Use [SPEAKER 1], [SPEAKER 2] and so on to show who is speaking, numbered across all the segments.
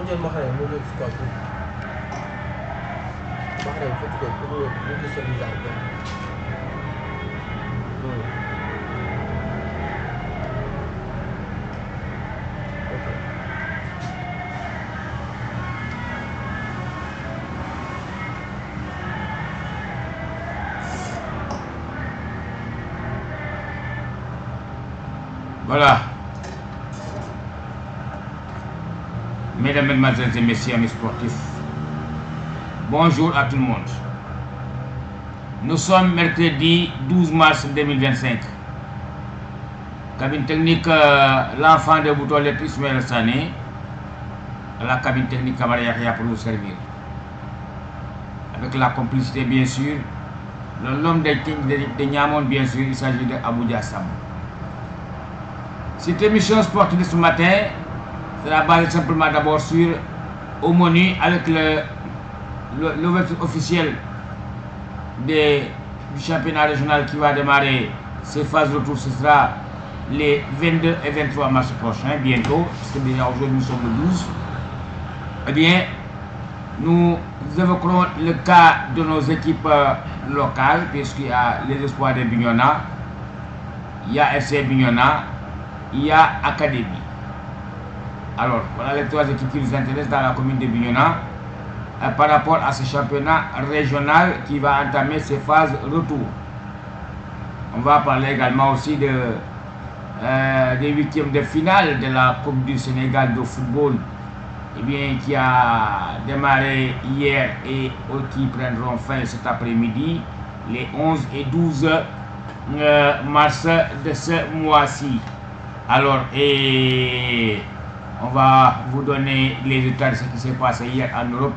[SPEAKER 1] jël Makhare moo jël si kaw tuuti Makhare fekk ko pour mu gis sa visage benn.
[SPEAKER 2] Voilà. Mesdames, Mesdemoiselles et Messieurs, amis sportifs, bonjour à tout le monde. Nous sommes mercredi 12 mars 2025. Cabine technique, l'enfant de Boutolet Ismaël Sané, à la cabine technique Kamara Yahya pour nous servir. Avec la complicité, bien sûr, l'homme de Niamon, bien sûr, il s'agit de Abuja Sam. Cette émission sportive de ce matin sera basée simplement d'abord sur au menu avec l'ouverture officielle du championnat régional qui va démarrer ses phases de retour. Ce sera les 22 et 23 mars prochains, bientôt, parce que déjà aujourd'hui nous sommes le 12. Eh bien, nous évoquerons le cas de nos équipes locales, puisqu'il y a les espoirs de Bignona, il y a FC Bignona, il y a Académie. Alors, voilà les trois équipes qui nous intéressent dans la commune de Bignona par rapport à ce championnat régional qui va entamer ses phases retour. On va parler également aussi des huitièmes de finale de la Coupe du Sénégal de football, eh bien, qui a démarré hier et qui prendront fin cet après-midi, les 11 et 12 mars de ce mois-ci. Alors, et on va vous donner les résultats de ce qui s'est passé hier en Europe.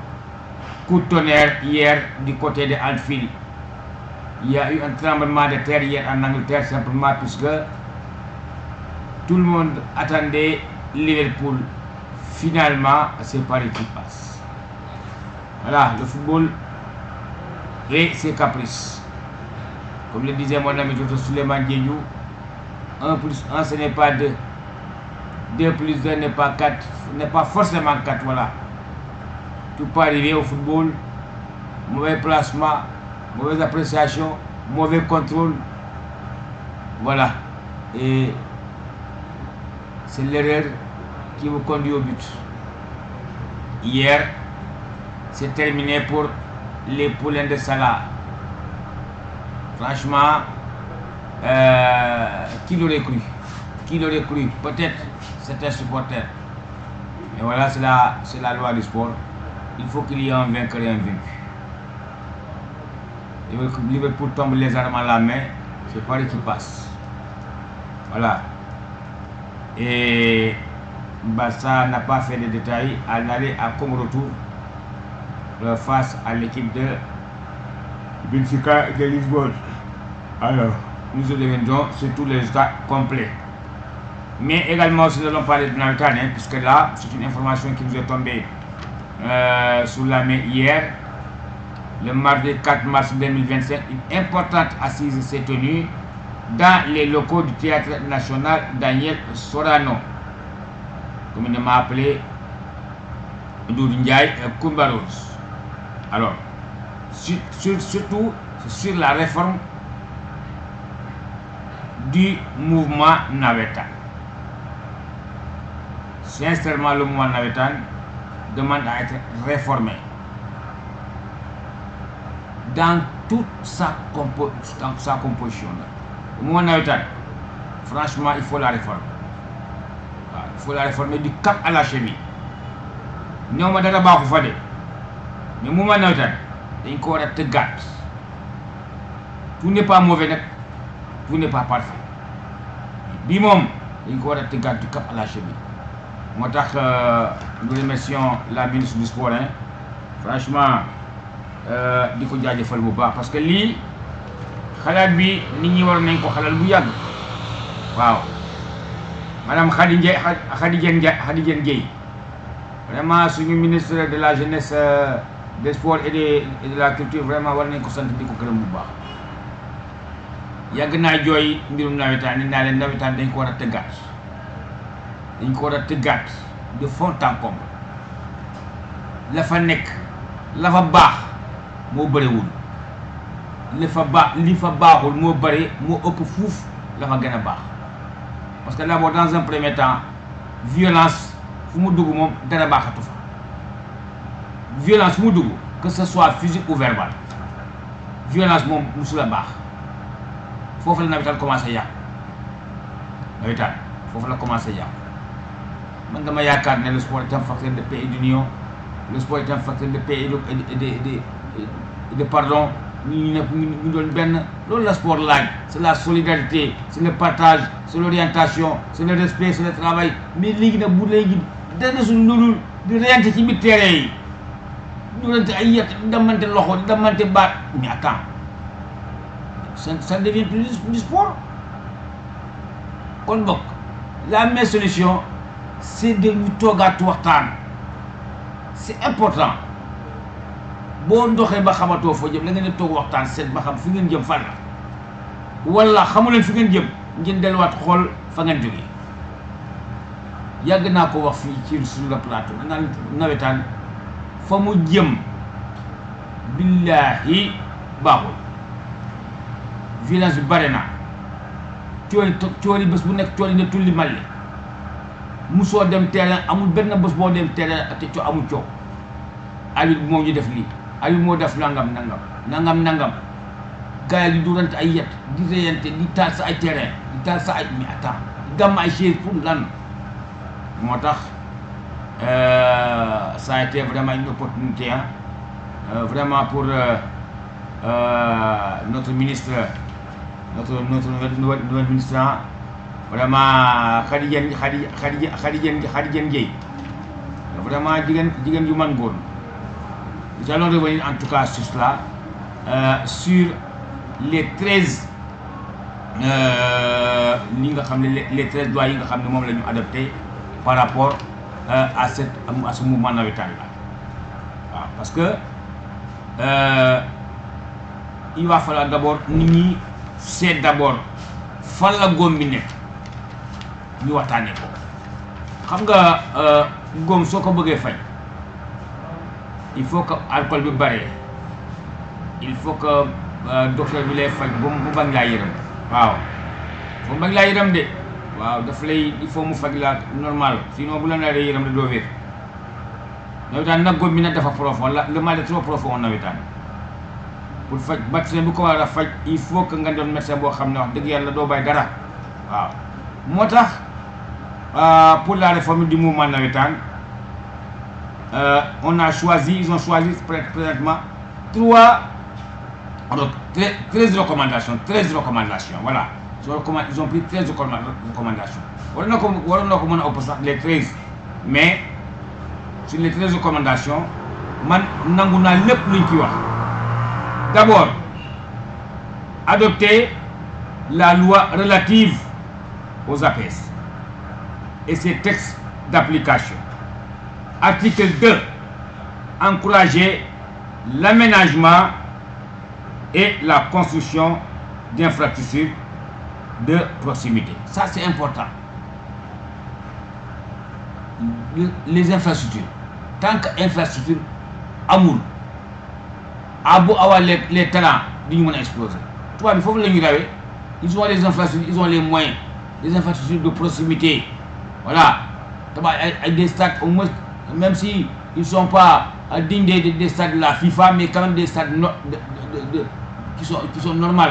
[SPEAKER 2] Coup de tonnerre hier du côté de Anfield. Il y a eu un tremblement de terre hier en Angleterre, simplement puisque tout le monde attendait Liverpool. Finalement, c'est Paris qui passe. Voilà, le football et ses caprices. Comme le disait mon ami Dr Souleymane Diédhiou, 1 plus 1 ce n'est pas 2. 2 plus 2 n'est pas 4. N'est pas forcément 4. Voilà. Tout peut arriver au football. Mauvais placement, mauvaise appréciation, mauvais contrôle. Voilà. Et c'est l'erreur qui vous conduit au but. Hier, c'est terminé pour les poulains de Salah. Franchement, qui l'aurait cru? Qui l'aurait cru? Peut-être certains supporters. Et voilà, c'est la loi du sport. Il faut qu'il y ait un vainqueur et un vaincu. Liverpool tombe les armes à la main, c'est Paris qui passe. Voilà. Et Barça n'a pas fait de détails à l'aller à comme retour face à l'équipe de Benfica de Lisbonne. Alors, nous reviendrons sur tous les résultats complets. Mais également, aussi, nous allons parler de Navetan, puisque là, c'est une information qui nous est tombée sous la main hier. Le mardi 4 mars 2025, une importante assise s'est tenue dans les locaux du Théâtre National Daniel Sorano, communément appelé Doudou Ndiaye Koumbaros. Alors, surtout sur la réforme du mouvement Navetan. Sincèrement, le mouvement Navetan demande à être réformé dans toute sa composition. Le mouvement Navetan, franchement, il faut la réformer. Il faut la réformer du cap à la cheville. Nous avons dit que le mouvement Navetan, il faut être gâte. Tout n'est pas mauvais, tout n'est pas parfait. Bimom, il faut être gâte du cap à la cheville. Moi, nous remercions la ministre du Sport. Franchement, di ko jaajëfal bu baax parce que lii xalaat bi nit ñi war nañ ko xalal bu yàgg. Waaw madame Khady Diène Gaye vraiment suñu ministre de la jeunesse, des sports et de la culture, vraiment war nañ ko sant di ko gërëm bu baax. Yàgg naa jooy mbirum nawetaan ni naa leen nawetaan dañ ko war a tëggaat de fond en comble. la fa nekk la fa baax moo bëriwul li fa baaxul moo bëri moo ëpp fuuf la fa gën a baax parce que d'abord dans un premier temps violence fu mu dugg moom dara baaxatu fa violence fu mu dugg que ce soit physique ou verbal violence moom musula baax foofu la nawetaan commencé yàqu nawetaan foofu la commencé yàqu man dama yaakaar ne le sport est un facteur de paix et d'union le sport est un facteur de paix et de pardon ñu nekk ñu doon benn loolu la sport laaj c'est la solidarité c'est le partage c'est l'orientation c'est le respect c'est le travail mais léegi nag bu léegi dana suñ loolu di reyante ci biir terrain yi durante ay yet damante loxo damante baat mais attends ça devient plus du sport kon bokk la meilleure solution c'est de ñu toogaat waxtaan c'est important boo doxee ba xamatoo foo jëm la ngeen di toog waxtaan seet ba xam fi ngeen jëm fan la wala xamuleen fi ngeen jëm ngeen delluwaat xool fa ngeen jógee yàgg naa ko wax fii ci sur le plateau naan nawetaan fa mu jëm billaahi baaxul violence bi bare na cooli bés bu nekk cooli ne tulli malli musoo dem terrain amul benn bés boo dem terrain te amul coow Aliou moo ñu def lii Aliou moo def nangam gars yi di durante ay yet di reyante di taal sa ay terrain di taal sa ay mais attends damm ay chaise pour lan moo tax ça a été vraiment une opportunité vraiment pour notre ministre notre nouvel ministre vraiment Khady Diène Gaye vraiment jigéen yu man góor nous allons revenir en tout cas sur cela sur les 13 li nga xam ne les 13 lois yi nga xam ne moom la ñu adopté par rapport à ce mouvement navétane là waaw parce que il va falloir d'abord nit ñi seet d'abord fan la góom bi nekk ñu waxtaanee ko xam nga góom soo ko bëggee faj il faut que alcool bi bare il faut que docteur bi lay faj bu bañ laa yërëm waaw bu bañ laa yërëm de waaw daf lay il faut mu faj la normal sinon bu la naree yërëm de doo wér nawetaan nag góom bi nag dafa profond le mal est trop profond nawetaan pour faj médecin bu ko war a faj il faut que nga doon médecin boo xam ne wax dëgg yàlla doo bàyyi dara waaw moo tax pour la réforme du mouvement nawetaan ils ont choisi présentement 13 recommandations voilà ils ont pris 13 recommandations waroon na ko mën a ëpp sax les 13 mais sur les 13 recommandations man nangu naa lépp luñ ci wax d'abord adopter la loi relative aux APS et ses textes d'application. Article 2, encourager l'aménagement et la construction d'infrastructures de proximité. Ça, c'est important. Les infrastructures. Tant qu'infrastructure, amour, à beau avoir les talents, ils vont exploser. Toi, il faut que ils ont les infrastructures, ils ont les moyens, les infrastructures de proximité. Voilà. Avec des stades, au moins, même si ils ne sont pas dignes des stades de la FIFA, mais quand même des stades qui sont normaux.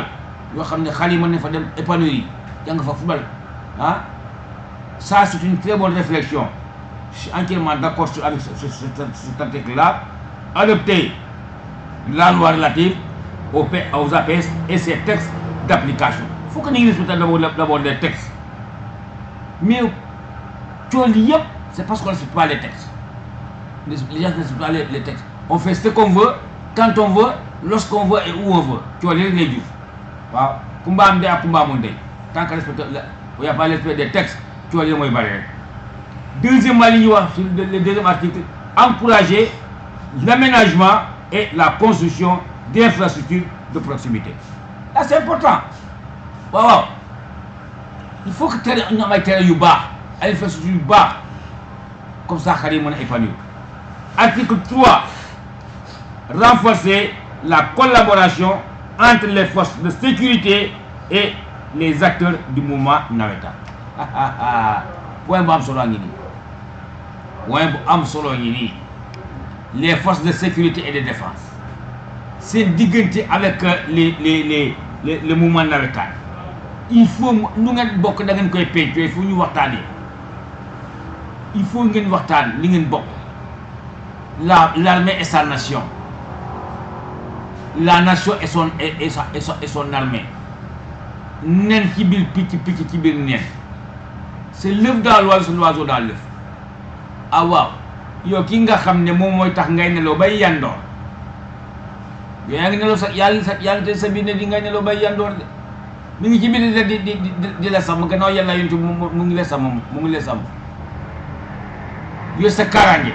[SPEAKER 2] Ça, c'est une très bonne réflexion. Je suis entièrement d'accord avec cet article-là. Adopter la loi relative aux APS et ses textes d'application. Il faut que nous respections d'abord les textes. Mais c'est parce qu'on ne respecte pas les textes. Les gens ne respectent pas les textes. On fait ce qu'on veut, quand on veut, lorsqu'on veut et où on veut. Tu vois, les jours. Tant qu'il n'y a pas l'esprit des textes, tu vois, les mots barrières. Deuxième ligne, le deuxième article, encourager l'aménagement et la construction d'infrastructures de proximité. Là, c'est important. Wow. Il faut que tu aies un terrain yu bas, une infrastructure yu bas. Comme ça, Khady mën a épanouir. Article 3, renforcer la collaboration entre les forces de sécurité et les acteurs du mouvement navétane. Point bu am solo ngi nii. Point bu am solo ngi nii. Les forces de sécurité et de défense. C'est diggante avec le mouvement navétane. Il faut nu ngeen bokk da ngeen koy pencoo, il faut ñu waxtaanee. Il faut ngeen waxtaan li ngeen bokk. L'armée et sa nation. La nation et son armée. Nen ci biir picc ci biir nen. C'est l'œuf dans l'oiseau, l'oiseau dans l'œuf. Ah waaw yow ki nga xam ne moom mooy tax ngay nelaw bay yandoor yow yaa ngi nelaw sa yàlla te sa biir ne di ngay nelaw bay yandoor de mi ngi ci biir di la sàmm gannaaw yàlla yontu mu ngi la sàmm yow sa kaaraange